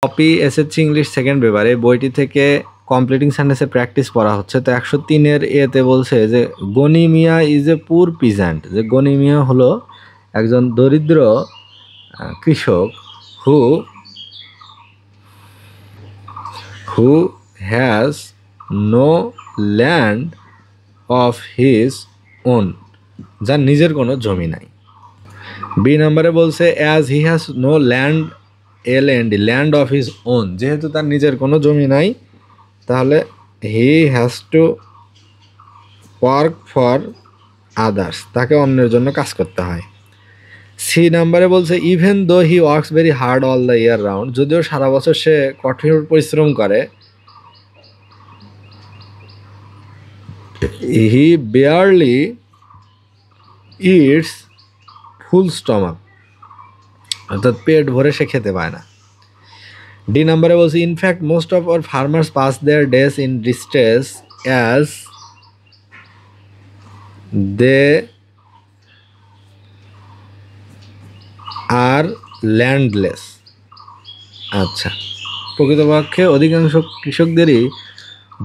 Copy SSC English second paper এই বইটি থেকে কমপ্লিটিং সেন্টেন্সে প্র্যাকটিস করা হচ্ছে। তো 103-এর এতে বলছে যে গনি মিয়া ইজ এ পুর পিজেন্ট, যে গনি মিয়া হলো একজন দরিদ্র কৃষক who has no land of his own, যার নিজের কোনো জমি নাই। বি নম্বরে বলছে as he has no land land of his own, যেহেতু তার নিজের কোনো জমি নাই তাহলে he has to work for others, তাকে অন্যের জন্য কাজ করতে হয়। সি নাম্বারে বলছে even though he works very hard all the year round, যদিও সারা বছর সে কঠোর পরিশ্রম করে, হি বেয়ারলি ইটস ফুল স্টমাক, অর্থাৎ পেট ভরে সে খেতে পায় না। ডি নাম্বারে বলছে in fact most of our farmers pass their days in distress as they are landless. আচ্ছা, প্রকৃতপক্ষে অধিকাংশ কৃষকদেরই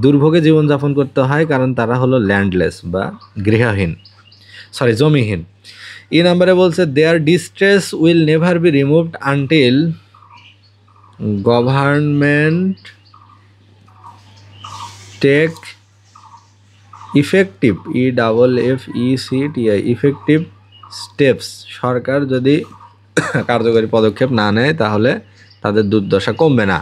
দুর্ভোগে জীবনযাপন করতে হয় কারণ তারা হলো ল্যান্ডলেস বা জমিহীন। ই নাম্বারে বলছে there distress will never be removed until government take effective effective steps, সরকার যদি কার্যকরী পদক্ষেপ না নেয় তাহলে তাদের দুর্দশা কমবে না।